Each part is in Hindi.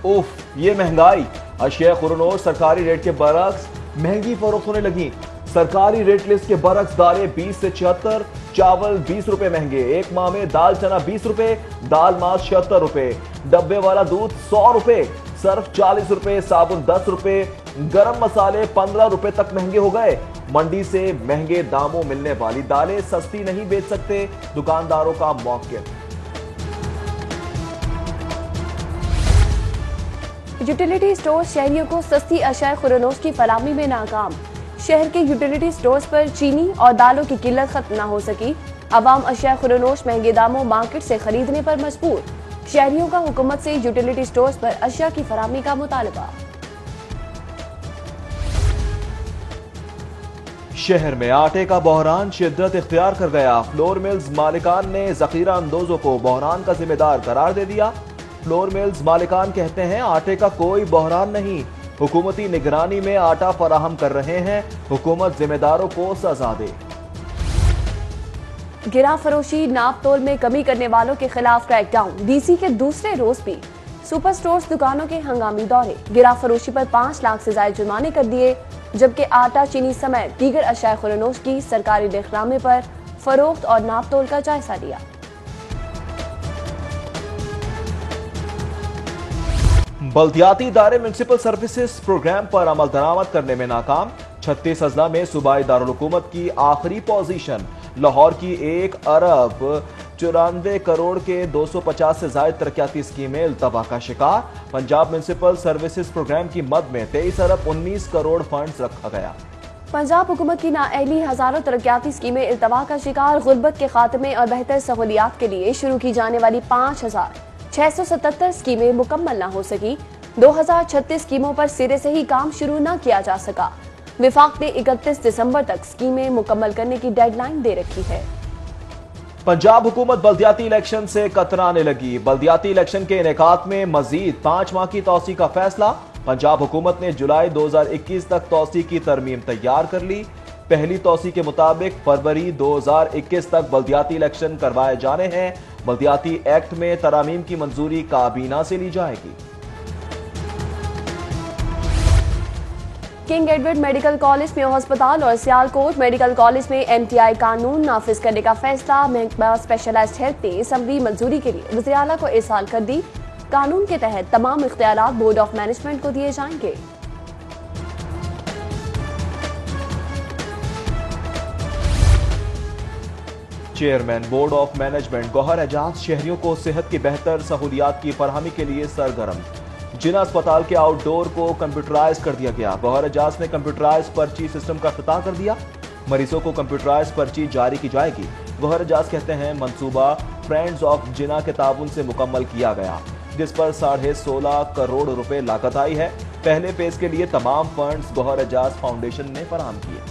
उफ, ये महंगाई। अशिया खुरनोश सरकारी रेट के बरक्स महंगी फरोख्त होने लगी। सरकारी रेट लिस्ट के बरक्स दालें 20 से 76, चावल 20 रुपए महंगे। एक माह में दाल चना 20 रुपए, दाल मास 76 रुपए, डब्बे वाला दूध 100 रुपए, सर्फ 40 रुपए, साबुन 10 रुपए, गरम मसाले 15 रुपए तक महंगे हो गए। मंडी से महंगे दामों मिलने वाली दालें सस्ती नहीं बेच सकते, दुकानदारों का मौक़िफ़। यूटिलिटी स्टोर शहरियों को सस्ती अशिया खुरनोश की फराहमी में नाकाम। शहर के यूटिलिटी स्टोर्स पर चीनी और दालों की किल्लत खत्म न हो सकी। अवाम अशिया खुरनोश महंगे दामों मार्केट से खरीदने पर मजबूर। शहरियों का हुकूमत से यूटिलिटी स्टोर्स पर अशिया की फराहमी का मुतालबा। शहर में आटे का बहरान शिद्दत इख्तियार कर गया। फ्लोर मिल्स मालिकान ने जखीरा अंदोजों को बहरान का जिम्मेदार करार दे दिया। फ्लोर मिल्स मालिकान कहते हैं आटे का कोई बहरान नहीं, हुकूमती निगरानी में आटा फराहम कर रहे हैं, हुकूमत जिम्मेदारों को सजा दे। गिरा फरोशी नाप तोल में कमी करने वालों के खिलाफ क्रैकडाउन। डीसी के दूसरे रोज भी सुपर स्टोर्स दुकानों के हंगामी दौरे। गिरा फरोशी पर 5 लाख से ज्यादा जुर्माने कर दिए, जबकि आटा चीनी समेत दीगर अशिया खुरनोश की सरकारी रेखनामे पर फरोख्त और नाप तोल का जायजा लिया। बल्दियाती इदारे म्युनिसिपल सर्विसेज प्रोग्राम पर अमल दरामद करने में नाकाम। 36 अजला में सूबाई दारुल हुकूमत की आखिरी पोजीशन। लाहौर की 1 अरब 94 करोड़ के 250 से ज्यादा तरक्याती स्कीमें इल्तवा का शिकार। पंजाब म्युनिसिपल सर्विसेज प्रोग्राम की मद में 23 अरब 19 करोड़ फंड्स रखा गया। पंजाब हुकूमत की नाअहली हजारों तरक्याती स्कीमें इल्तवा का शिकार। गुर्बत के खात्मे और बेहतर सहूलियात के लिए शुरू की जाने वाली 5677 स्कीमें मुकम्मल न हो सकी। 2036 स्कीमों पर सिरे से ही काम शुरू न किया जा सका। विफाक ने 31 दिसंबर तक स्कीमें मुकम्मल करने की डेडलाइन दे रखी है। पंजाब हुकूमत बल्दियाती इलेक्शन से कतराने लगी। बल्दियाती इलेक्शन के इनेकात में मजीद 5 माह की तौसी का फैसला। पंजाब हुकूमत ने जुलाई 2021 तक तौसी की तरमीम तैयार कर ली। पहली तौसी के मुताबिक फरवरी 2021 तक बल्दियाती इलेक्शन करवाए जाने हैं। बल्दियाती एक्ट में तरामीम की मंजूरी काबीना से ली जाएगी। किंग एडवर्ड मेडिकल कॉलेज में अस्पताल और सियालकोट मेडिकल कॉलेज में MTI कानून नाफिज करने का फैसला। महकमा स्पेशलाइज्ड हेल्थ ने असम्बली मंजूरी के लिए वज़ीर आला को इरसाल कर दी। कानून के तहत तमाम इख्तियारात बोर्ड ऑफ मैनेजमेंट को दिए जाएंगे। Chairman board of management Gauhar Ejaz शहरियों को सेहत की बेहतर सहूलियात की फरहमी के लिए सरगर्म। जिना अस्पताल के आउटडोर को कंप्यूटराइज कर दिया गया। गौहर एजाज ने कंप्यूटराइज पर्ची सिस्टम का इफ्तिताह कर दिया। मरीजों को कंप्यूटराइज पर्ची जारी की जाएगी। गौहर एजाज कहते हैं मंसूबा फ्रेंड्स ऑफ जिना के ताबुन से मुकम्मल किया गया, जिस पर 16.5 करोड़ रुपए लागत आई है। पहले फेज के लिए तमाम फंड्स गौहर एजाज फाउंडेशन ने फराहम किए।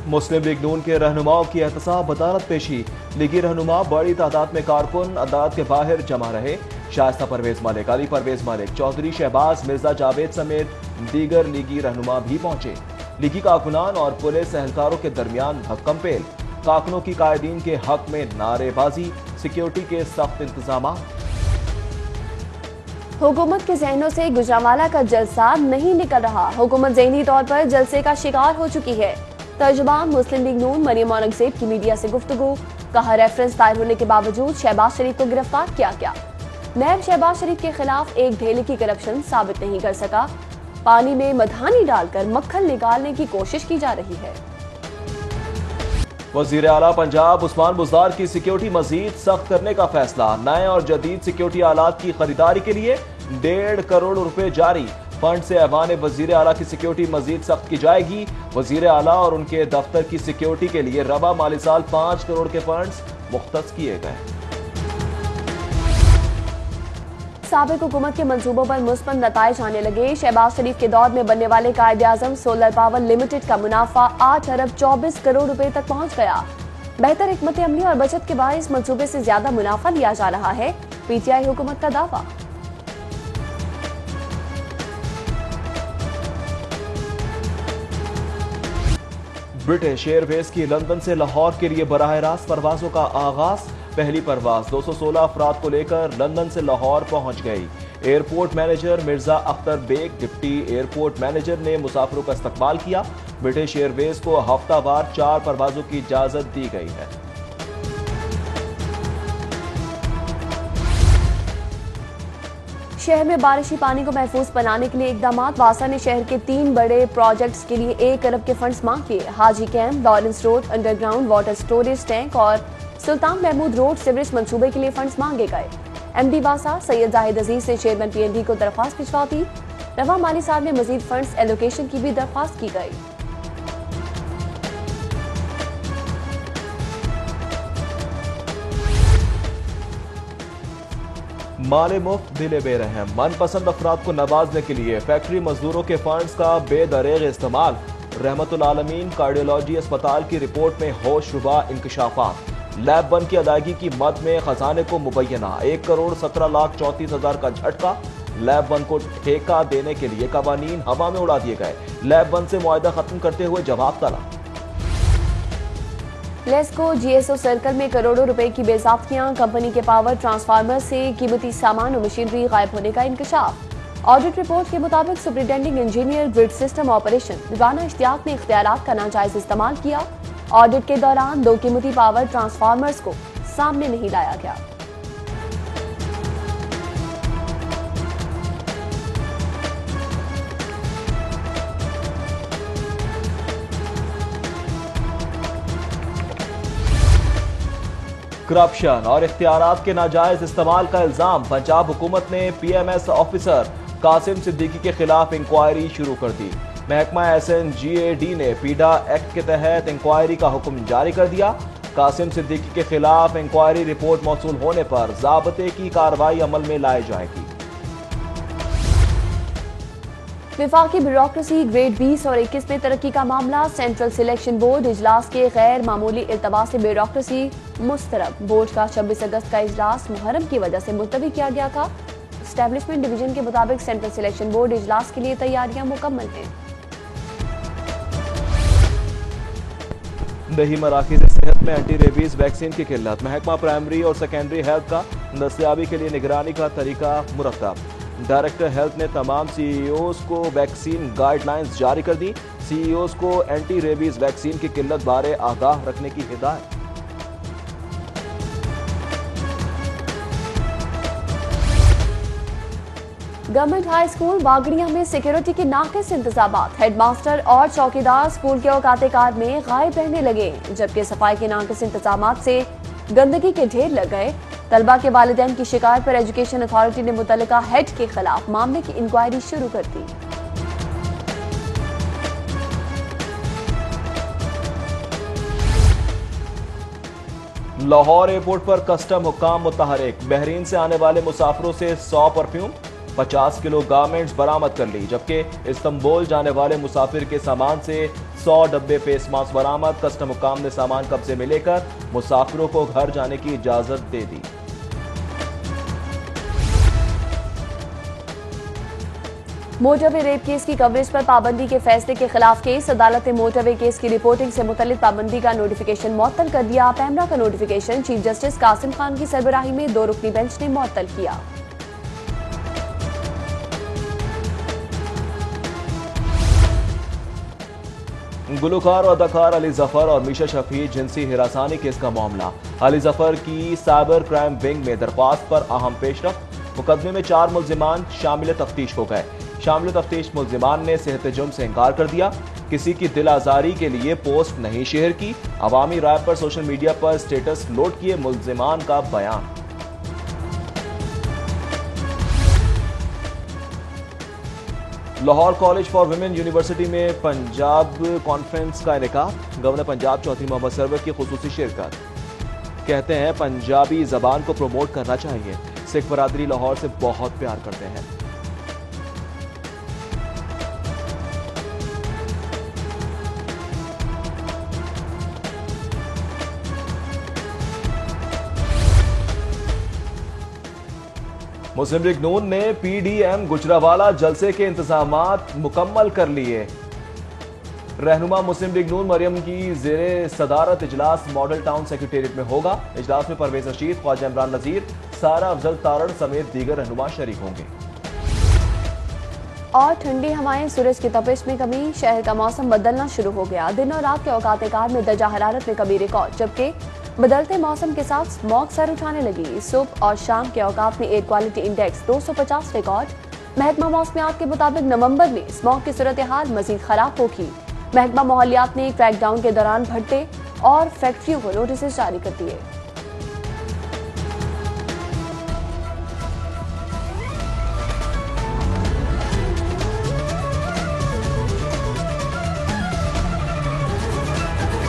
मुस्लिम लीग नून के रहनुमाओं की एहतसाब अदालत पेशी। लीगी रहनुमा बड़ी तादाद में कारकुन अदालत के बाहर जमा रहे। शाइस्ता परवेज मलिक, अली परवेज मलिक, चौधरी शहबाज, मिर्जा जावेद समेत दीगर लीगी रहनुमा भी पहुंचे। लीगी कारकुनान और पुलिस एहलकारों के दरमियान हक्कम पेल। कारकुनों की कायदीन के हक में नारेबाजी, सिक्योरिटी के सख्त इंतजाम। हुकूमत के जहनों से गुजरांवाला का जलसा नहीं निकल रहा। हुकूमत ज़हनी तौर पर जलसे का शिकार हो चुकी है। तर्जुमान मुस्लिम लीग नून मरियम औरंगजेब की मीडिया से गुफ्तगू। कहा रेफरेंस दायर होने के बावजूद शहबाज शरीफ को गिरफ्तार किया गया। नैब शहबाज शरीफ के खिलाफ एक ढेले की करप्शन साबित नहीं कर सका। पानी में मधानी डालकर मक्खन निकालने की कोशिश की जा रही है। वजीर आला पंजाब उस्मान बुज़दार की सिक्योरिटी मजीद सख्त करने का फैसला। नए और जदीद सिक्योरिटी आलात की खरीदारी के लिए 1.5 करोड़ रुपए जारी। फंड से ऐवान वजीर आला की सिक्योरिटी मजीद सख्त की जाएगी। वजीर आला और उनके दफ्तर की सिक्योरिटी के लिए रबा माली साल 5 करोड़ के फंड्स मुख्तस किए गए। साबिक हुकूमत के मंसूबों पर मुस्बत नताइज आने लगे। शहबाज शरीफ के दौर में बनने वाले कायदे-आज़म सोलर पावर लिमिटेड का मुनाफा 8 अरब 24 करोड़ रुपए तक पहुंच गया। बेहतर हिकमत अमली और बचत के बाइस मंसूबे से ज्यादा मुनाफा लिया जा रहा है। PTI हुकूमत का दावा। ब्रिटिश एयरवेज की लंदन से लाहौर के लिए बराह रास्त परवाजों का आगाज। पहली परवाज 216 अफराद को लेकर लंदन से लाहौर पहुंच गई। Airport manager Mirza Akhtar Baig, deputy airport manager ने मुसाफिरों का इस्तकबाल किया। ब्रिटिश एयरवेज को हफ्तावार 4 परवाजों की इजाजत दी गई है। शहर में बारिशी पानी को महफूज बनाने के लिए इकदाम। वासा ने शहर के 3 बड़े प्रोजेक्ट्स के लिए 1 अरब के फंड्स मांग किए। Haji camp, Lawrence road underground water storage tank और सुल्तान महमूद रोड सीवरेज मंसूबे के लिए फंड्स मांगे गए। एमडी वासा सैयद जाहिद अजीज ने चेयरमैन पीएनडी को दरख्वास्त भिजवा दी। रवा माली साल में मजीद फंड्स एलोकेशन की भी दरख्वास्त की गई। माले मुफ्त दिले बेरहम, मनपसंद अफराद को नवाजने के लिए फैक्ट्री मजदूरों के फंड्स का बेदरेग इस्तेमाल। रहमतुल आलमीन कार्डियोलॉजी अस्पताल की रिपोर्ट में होशरुबा इंकशाफात। लैब 1 की अदायगी की मद में खजाने को मुबैना 1,17,34,000 का झटका। लैब 1 को ठेका देने के लिए कवानीन हवा में उड़ा दिए गए। लैब 1 से मुआहदा खत्म करते हुए जवाब तलब। लेस्को जीएसओ सर्कल में करोड़ों रुपए की बेज़ाब्तियां। कंपनी के पावर ट्रांसफार्मर से कीमती सामान और मशीनरी गायब होने का इंकशाफ। ऑडिट रिपोर्ट के मुताबिक superintending engineer grid system operation Rana Ishtiaq ने इख्तियारात का नाजायज इस्तेमाल किया। ऑडिट के दौरान 2 कीमती पावर ट्रांसफार्मर्स को सामने नहीं लाया गया। करप्शन और इख्तियारात के नाजायज इस्तेमाल का इल्जाम। पंजाब हुकूमत ने पीएमएस ऑफिसर कासिम सिद्दीकी के खिलाफ इंक्वायरी शुरू कर दी। महकमा SNGAD ने पीडा एक्ट के तहत इंक्वायरी का हुक्म जारी कर दिया। कासिम सिद्दीकी के खिलाफ इंक्वायरी रिपोर्ट मौसूल होने पर ज़ाब्ते की कार्रवाई अमल में लाई जाएगी। विफाकी ब्यूरोक्रेसी ग्रेड 20 और 21 में तरक्की का मामला। सेंट्रल सिलेक्शन बोर्ड इजलास के गैर मामूली इल्तबा से ब्यूरोक्रेसी मुस्तरब। बोर्ड का 26 अगस्त का इजलास मुहर्रम की वजह से मुलतवी किया गया था। एस्टेब्लिशमेंट डिवीजन के मुताबिक सेंट्रल सिलेक्शन बोर्ड इजलास के लिए तैयारियां मुकम्मल हैं। दही मराकज़ सेहत में एंटी रेबीज वैक्सीन की किल्लत। महकमा प्राइमरी और सेकेंडरी हेल्थ का दस्तयाबी के लिए निगरानी का तरीका मुरतब। डायरेक्टर हेल्थ ने तमाम CEOs को वैक्सीन गाइडलाइंस जारी कर दी। CEOs को एंटी रेबीज वैक्सीन की किल्लत बारे आगाह रखने की हिदायत। गवर्नमेंट हाई स्कूल बागड़िया में सिक्योरिटी के नाकिस इंतजामात। हेडमास्टर और चौकीदार स्कूल के औकाते कार में गायब रहने लगे, जबकि सफाई के नाकिस इंतजामात से गंदगी के ढेर लग गए। तलबा के वालिदैन की शिकायत पर एजुकेशन अथॉरिटी ने मुतल्लिका हेड के खिलाफ मामले की इंक्वायरी शुरू कर दी। लाहौर एयरपोर्ट पर कस्टम हुक्काम मुतहरिक। बहरीन से आने वाले मुसाफिरों से 100 परफ्यूम 50 किलो गारमेंट्स बरामद कर ली, जबकि इस्तांबुल जाने वाले मुसाफिर के सामान से 100 डब्बे फेस मास्क बरामद। कस्टम हुक्काम ने सामान कब्जे में लेकर मुसाफिरों को घर जाने की इजाजत दे दी। मोटरवे रेप केस की कवरेज पर पाबंदी के फैसले के खिलाफ केस। अदालत ने मोटरवे केस की रिपोर्टिंग से मुतल्लिक पाबंदी का नोटिफिकेशन मुअत्तल कर दिया। पैमरा का notification chief justice Qasim Khan की सरबराही में 2 रुकनी बेंच ने मुअत्तल किया। गुलकार और अदाकार अली जफर और मीशा शफी जिनसी हिरासानी केस का मामला। अली जफर की साइबर क्राइम विंग में दरख्वास्त पर अहम पेशरफ। मुकदमे में 4 मुल्जिमान शामिल तफ्तीश हो गए। शामिल तफ्तीश मुल्जिमान ने सेहत जुर्म से इनकार कर दिया। किसी की दिल आजारी के लिए पोस्ट नहीं शेयर की। अवामी राय पर सोशल मीडिया पर स्टेटस लोड किए मुल्जिमान का बयान। Lahore college for women university में पंजाब कॉन्फ्रेंस का इनेकाद। गवर्नर पंजाब चौधरी मोहम्मद सरवर की खुसूसी शिरकत। कहते हैं पंजाबी जबान को प्रमोट करना चाहिए। सिख बरादरी लाहौर से बहुत प्यार करते हैं। मुस्लिम लीग नून ने PDM गुजरावाला जलसे के इंतजामात मुकम्मल कर लिए। रहनुमा मुस्लिम लीग नून मरियम की जेरे सदारत इजलास मॉडल टाउन सेक्रेटेरिएट में होगा। इजलास में परवेज रशीद, ख्वाजा इमरान नजीर, सारा अफजल तारड़ समेत दीगर रहनुमा शरीक होंगे। और ठंडी हवाएं, सूरज की तपिश में कमी, शहर का मौसम बदलना शुरू हो गया। दिन और रात के औकात-ए-कार में दर्जा हरारत में कमी रिकॉर्ड, जबकि बदलते मौसम के साथ स्मॉग सर उठाने लगी। सुबह और शाम के औकात में एयर क्वालिटी इंडेक्स 250 रिकॉर्ड। महकमा मौसमियात के मुताबिक नवंबर में स्मॉग की सूरत हाल मजीद खराब होगी। महकमा माहौलियात ने क्रैकडाउन के दौरान भट्टे और फैक्ट्रियों को नोटिस जारी कर दिए।